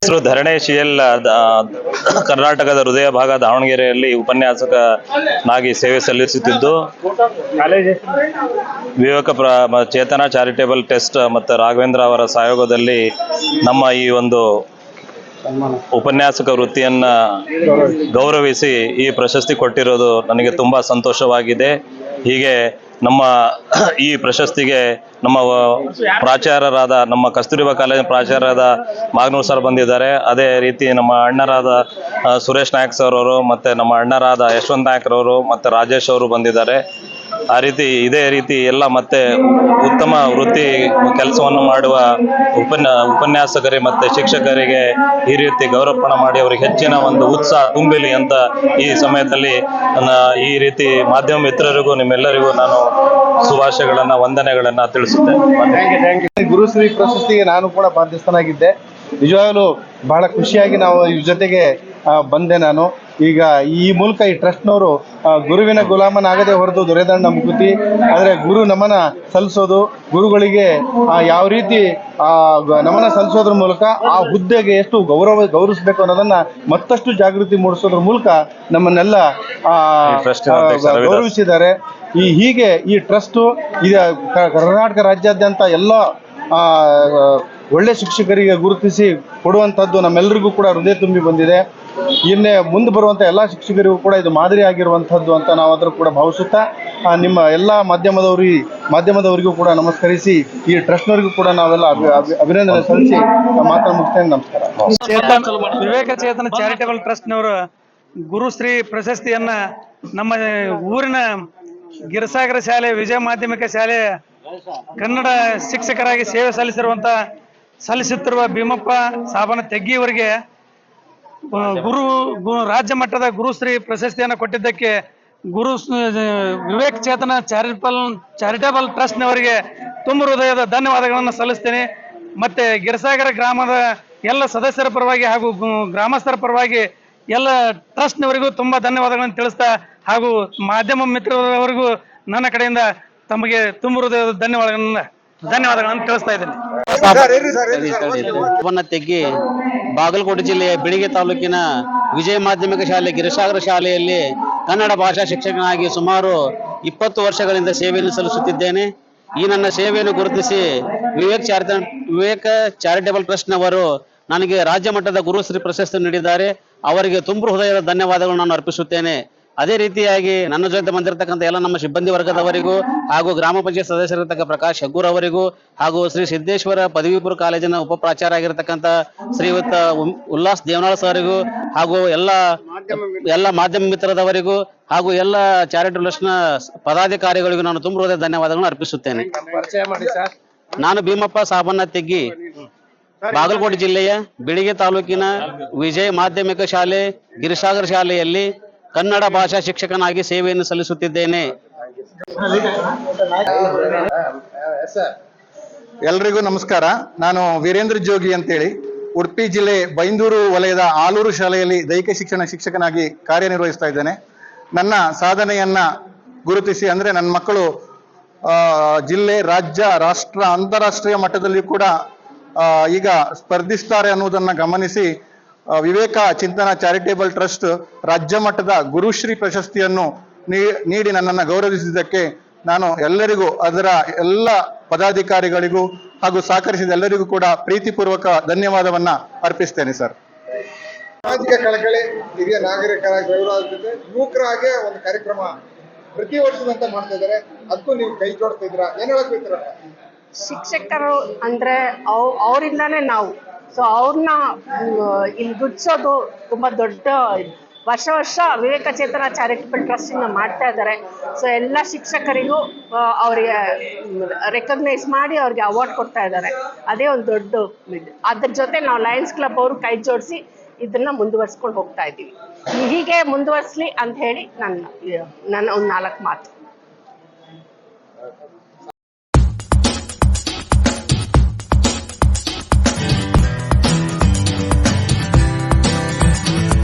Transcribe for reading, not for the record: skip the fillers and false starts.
ಹೆಸರು ಧರಣೇಶ್ ಎಲ್. ಕರ್ನಾಟಕದ ಹೃದಯ ಭಾಗ ದಾವಣಗೆರೆಯಲ್ಲಿ ಉಪನ್ಯಾಸಕನಾಗಿ ಸೇವೆ ಸಲ್ಲಿಸುತ್ತಿದ್ದು, ವಿವೇಕ ಚೇತನ ಚಾರಿಟೇಬಲ್ ಟ್ರಸ್ಟ್ ಮತ್ತು ರಾಘವೇಂದ್ರ ಅವರ ಸಹಯೋಗದಲ್ಲಿ ನಮ್ಮ ಈ ಒಂದು ಉಪನ್ಯಾಸಕ ವೃತ್ತಿಯನ್ನ ಗೌರವಿಸಿ ಈ ಪ್ರಶಸ್ತಿ ಕೊಟ್ಟಿರೋದು ನನಗೆ ತುಂಬಾ ಸಂತೋಷವಾಗಿದೆ. ಹೀಗೆ ನಮ್ಮ ಈ ಪ್ರಶಸ್ತಿಗೆ ನಮ್ಮ ಪ್ರಾಚಾರ್ಯರಾದ ನಮ್ಮ ಕಸ್ತೂರಿಬಾ ಕಾಲೇಜಿನ ಪ್ರಾಚಾರ್ಯರಾದ ಮಾಗನೂರ್ ಸರ್ ಬಂದಿದ್ದಾರೆ. ಅದೇ ರೀತಿ ನಮ್ಮ ಅಣ್ಣರಾದ ಸುರೇಶ್ ನಾಯಕ್ ಸರ್ ಅವರು, ಮತ್ತೆ ನಮ್ಮ ಅಣ್ಣರಾದ ಯಶವಂತ್ ನಾಯಕ್ರವರು, ಮತ್ತೆ ರಾಜೇಶ್ ಅವರು ಬಂದಿದ್ದಾರೆ. ಇದೇ ರೀತಿ ಎಲ್ಲ ಮತ್ತೆ ಉತ್ತಮ ವೃತ್ತಿ ಕೆಲಸವನ್ನು ಮಾಡುವ ಉಪನ್ಯಾಸಕರಿಗೆ ಮತ್ತೆ ಶಿಕ್ಷಕರಿಗೆ ಈ ರೀತಿ ಗೌರವಪಣ ಮಾಡಿ ಅವರಿಗೆ ಹೆಚ್ಚಿನ ಒಂದು ಉತ್ಸಾಹ ತುಂಬಲಿ ಅಂತ ಈ ಸಮಯದಲ್ಲಿ ಈ ರೀತಿ ಮಾಧ್ಯಮ ಮಿತ್ರರಿಗೂ ನಿಮ್ಮೆಲ್ಲರಿಗೂ ನಾನು ಶುಭಾಶಯಗಳನ್ನ ವಂದನೆಗಳನ್ನ ತಿಳಿಸುತ್ತೇನೆ. ಗುರುಶ್ರೀ ಪ್ರಶಸ್ತಿಗೆ ನಾನು ಕೂಡ ಬಾಧ್ಯಸ್ಥನಾಗಿದ್ದೆ. ನಿಜವಾಗಲೂ ಬಹಳ ಖುಷಿಯಾಗಿ ನಾವು ಇವ್ರ ಜೊತೆಗೆ ಬಂದೆ. ನಾನು ಈಗ ಈ ಮೂಲಕ ಈ ಟ್ರಸ್ಟ್ನವರು ಗುರುವಿನ ಗುಲಾಮನಾಗದೆ ಹೊರತು ದೊರೆದಂಡ ಮುಕುತಿ, ಆದರೆ ಗುರು ನಮನ ಸಲ್ಲಿಸೋದು, ಗುರುಗಳಿಗೆ ಯಾವ ರೀತಿ ನಮನ ಸಲ್ಲಿಸೋದ್ರ ಮೂಲಕ ಆ ಹುದ್ದೆಗೆ ಎಷ್ಟು ಗೌರವಿಸಬೇಕು ಅನ್ನೋದನ್ನ ಮತ್ತಷ್ಟು ಜಾಗೃತಿ ಮೂಡಿಸೋದ್ರ ಮೂಲಕ ನಮ್ಮನ್ನೆಲ್ಲ ಗೌರವಿಸಿದ್ದಾರೆ. ಹೀಗೆ ಈ ಟ್ರಸ್ಟು ಕರ್ನಾಟಕ ರಾಜ್ಯಾದ್ಯಂತ ಎಲ್ಲ ಒಳ್ಳೆ ಶಿಕ್ಷಕರಿಗೆ ಗುರುತಿಸಿ ಕೊಡುವಂಥದ್ದು ನಮ್ಮೆಲ್ಲರಿಗೂ ಕೂಡ ಹೃದಯ ತುಂಬಿ ಬಂದಿದೆ. ಇನ್ನೇ ಮುಂದೆ ಬರುವಂಥ ಎಲ್ಲ ಶಿಕ್ಷಕರಿಗೂ ಕೂಡ ಇದು ಮಾದರಿ ಆಗಿರುವಂಥದ್ದು ಅಂತ ನಾವು ಅದರ ಕೂಡ ಭಾವಿಸುತ್ತಾ ನಿಮ್ಮ ಎಲ್ಲ ಮಾಧ್ಯಮದವರಿಗೂ ಕೂಡ ನಮಸ್ಕರಿಸಿ ಈ ಟ್ರಸ್ಟ್ನವರಿಗೂ ಕೂಡ ನಾವೆಲ್ಲ ಅಭಿನಂದನೆ ಸಲ್ಲಿಸಿ ಮಾತ್ರ ಮುಗಿಸ್ತೇನೆ. ನಮಸ್ಕಾರ. ವಿವೇಕ ಚೇತನ ಚಾರಿಟೇಬಲ್ ಟ್ರಸ್ಟ್ನವರು ಗುರುಶ್ರೀ ಪ್ರಶಸ್ತಿಯನ್ನ ನಮ್ಮ ಊರಿನ ಗಿರಸಾಗರ ಶಾಲೆ, ವಿಜಯ ಮಾಧ್ಯಮಿಕ ಶಾಲೆ ಕನ್ನಡ ಶಿಕ್ಷಕರಾಗಿ ಸೇವೆ ಸಲ್ಲಿಸುತ್ತಿರುವ ಭೀಮಪ್ಪ ಸಾಬನ ತೆಗ್ಗಿಯವರಿಗೆ ರಾಜ್ಯ ಮಟ್ಟದ ಗುರುಶ್ರೀ ಪ್ರಶಸ್ತಿಯನ್ನು ಕೊಟ್ಟಿದ್ದಕ್ಕೆ ವಿವೇಕ ಚೇತನ ಚಾರಿಟೇಬಲ್ ಟ್ರಸ್ಟ್ನವರಿಗೆ ತುಂಬ ಹೃದಯದ ಧನ್ಯವಾದಗಳನ್ನು ಸಲ್ಲಿಸ್ತೇನೆ. ಮತ್ತೆ ಗಿರಸಾಗರ ಗ್ರಾಮದ ಎಲ್ಲ ಸದಸ್ಯರ ಪರವಾಗಿ ಹಾಗೂ ಗ್ರಾಮಸ್ಥರ ಪರವಾಗಿ ಎಲ್ಲ ಟ್ರಸ್ಟ್ನವರಿಗೂ ತುಂಬ ಧನ್ಯವಾದಗಳನ್ನು ತಿಳಿಸ್ತಾ, ಹಾಗೂ ಮಾಧ್ಯಮ ಮಿತ್ರರವರಿಗೂ ನನ್ನ ಕಡೆಯಿಂದ ತಮಗೆ ತುಂಬ ಹೃದಯದ ಧನ್ಯವಾದಗಳನ್ನು ತಿಳಿಸ್ತಾ ಇದ್ದೇನೆ. ತೆಗ್ಗಿ ಬಾಗಲಕೋಟೆ ಜಿಲ್ಲೆಯ ಬಿಳಿಗಿ ತಾಲೂಕಿನ ವಿಜಯ ಮಾಧ್ಯಮಿಕ ಶಾಲೆ ಗಿರಿಸಾಗರ ಶಾಲೆಯಲ್ಲಿ ಕನ್ನಡ ಭಾಷಾ ಶಿಕ್ಷಕನಾಗಿ ಸುಮಾರು 20 ವರ್ಷಗಳಿಂದ ಸೇವೆಯನ್ನು ಸಲ್ಲಿಸುತ್ತಿದ್ದೇನೆ. ಈ ನನ್ನ ಸೇವೆಯನ್ನು ಗುರುತಿಸಿ ವಿವೇಕ ಚಾರಿಟೇಬಲ್ ಟ್ರಸ್ಟ್ನವರು ನನಗೆ ರಾಜ್ಯ ಮಟ್ಟದ ಗುರುಶ್ರೀ ಪ್ರಶಸ್ತಿ ನೀಡಿದ್ದಾರೆ. ಅವರಿಗೆ ತುಂಬ ಹೃದಯದ ಧನ್ಯವಾದಗಳನ್ನು ನಾನು ಅರ್ಪಿಸುತ್ತೇನೆ. ಅದೇ ರೀತಿಯಾಗಿ ನನ್ನ ಜೊತೆ ಬಂದಿರತಕ್ಕಂಥ ಎಲ್ಲ ನಮ್ಮ ಸಿಬ್ಬಂದಿ ವರ್ಗದವರಿಗೂ ಹಾಗೂ ಗ್ರಾಮ ಪಂಚಾಯತ್ ಸದಸ್ಯರಿರ್ತಕ್ಕ ಪ್ರಕಾಶ್ ಹೆಗ್ಗೂರ್ ಅವರಿಗೂ ಹಾಗೂ ಶ್ರೀ ಸಿದ್ದೇಶ್ವರ ಪದವಿ ಕಾಲೇಜಿನ ಉಪ ಪ್ರಾಚಾರ್ಯ ಆಗಿರತಕ್ಕಂಥ ಶ್ರೀಯುತ ಉಲ್ಲಾಸ್ ದೇವನಾಳ್ ಸರಿಗೂ ಹಾಗೂ ಎಲ್ಲ ಮಾಧ್ಯಮ ಮಿತ್ರದವರಿಗೂ ಹಾಗೂ ಎಲ್ಲ ಚಾರಿಟಬಲ್ ಟ್ರಸ್ಟ್ನ ಪದಾಧಿಕಾರಿಗಳಿಗೂ ನಾನು ತುಂಬ ಹೃದಯ ಧನ್ಯವಾದಗಳನ್ನು ಅರ್ಪಿಸುತ್ತೇನೆ. ನಾನು ಭೀಮಪ್ಪ ಸಾಬಣ್ಣ ತೆಗ್ಗಿ, ಬಾಗಲಕೋಟೆ ಜಿಲ್ಲೆಯ ಬಿಳಿಗಿ ತಾಲೂಕಿನ ವಿಜಯ ಮಾಧ್ಯಮಿಕ ಶಾಲೆ ಗಿರಿಸಾಗರ ಶಾಲೆಯಲ್ಲಿ ಕನ್ನಡ ಭಾಷಾ ಶಿಕ್ಷಕನಾಗಿ ಸೇವೆಯನ್ನು ಸಲ್ಲಿಸುತ್ತಿದ್ದೇನೆ. ಎಲ್ರಿಗೂ ನಮಸ್ಕಾರ. ನಾನು ವೀರೇಂದ್ರ ಜೋಗಿ ಅಂತೇಳಿ ಉಡುಪಿ ಜಿಲ್ಲೆ ಬೈಂದೂರು ವಲಯದ ಆಲೂರು ಶಾಲೆಯಲ್ಲಿ ದೈಹಿಕ ಶಿಕ್ಷಕನಾಗಿ ಕಾರ್ಯನಿರ್ವಹಿಸ್ತಾ ಇದ್ದೇನೆ. ನನ್ನ ಸಾಧನೆಯನ್ನ ಗುರುತಿಸಿ, ಅಂದ್ರೆ ನನ್ನ ಮಕ್ಕಳು ಜಿಲ್ಲೆ, ರಾಜ್ಯ, ರಾಷ್ಟ್ರ, ಅಂತಾರಾಷ್ಟ್ರೀಯ ಮಟ್ಟದಲ್ಲಿ ಕೂಡ ಈಗ ಸ್ಪರ್ಧಿಸ್ತಾರೆ ಅನ್ನೋದನ್ನ ಗಮನಿಸಿ ವಿವೇಕ ಚಿಂತನ ಚಾರಿಟೇಬಲ್ ಟ್ರಸ್ಟ್ ರಾಜ್ಯ ಮಟ್ಟದ ಗುರುಶ್ರೀ ಪ್ರಶಸ್ತಿಯನ್ನು ನೀಡಿ ನನ್ನನ್ನು ಗೌರವಿಸಿದ್ದಕ್ಕೆ ನಾನು ಎಲ್ಲರಿಗೂ, ಅದರ ಎಲ್ಲ ಪದಾಧಿಕಾರಿಗಳಿಗೂ ಹಾಗೂ ಸಹಕರಿಸಿದ ಎಲ್ಲರಿಗೂ ಕೂಡ ಪ್ರೀತಿಪೂರ್ವಕ ಧನ್ಯವಾದವನ್ನ ಅರ್ಪಿಸ್ತೇನೆ ಸರ್. ಸಾಮಾಜಿಕ ಕಳಕಳಿ, ಹಿರಿಯ ನಾಗರಿಕರ ಗೌರವ ಜೊತೆ ಯುವಕರಾಗೆ ಒಂದು ಕಾರ್ಯಕ್ರಮ ಪ್ರತಿ ವರ್ಷದಂತ ಮಾಡ್ತಾ ಇದ್ದಾರೆ. ಅದಕ್ಕೂ ನೀವು ಕೈ ಜೋಡಿಸ್ತಾ ಇದ್ದೀರಾ, ಏನ್ ಹೇಳಕ್ ಬಯಸ್ತೀರಾ? ಶಿಕ್ಷಕರು ಅಂದ್ರೆ ಅವರಿಂದಾನೇ ನಾವು, ಸೊ ಅವ್ರನ್ನ ಇಲ್ಲಿ ಗುರ್ತಿಸೋದು ತುಂಬಾ ದೊಡ್ಡ. ವರ್ಷ ವಿವೇಕ ಚೇತನ ಚಾರಿಟಬಲ್ ಟ್ರಸ್ಟ್ ಇಂದ ಮಾಡ್ತಾ ಇದ್ದಾರೆ. ಸೊ ಎಲ್ಲ ಶಿಕ್ಷಕರಿಗೂ ಅವ್ರಿಗೆ ರೆಕಗ್ನೈಸ್ ಮಾಡಿ ಅವ್ರಿಗೆ ಅವಾರ್ಡ್ ಕೊಡ್ತಾ ಇದ್ದಾರೆ. ಅದೇ ಒಂದು ದೊಡ್ಡ ಇದು. ಅದ್ರ ಜೊತೆ ನಾವು ಲಯನ್ಸ್ ಕ್ಲಬ್ ಅವರು ಕೈ ಜೋಡಿಸಿ ಇದನ್ನ ಮುಂದುವರ್ಸ್ಕೊಂಡು ಹೋಗ್ತಾ ಇದ್ದೀವಿ. ಹೀಗೆ ಮುಂದುವರ್ಸ್ಲಿ ಅಂತ ಹೇಳಿ ನನ್ನ ಒಂದು 4 ಮಾತು.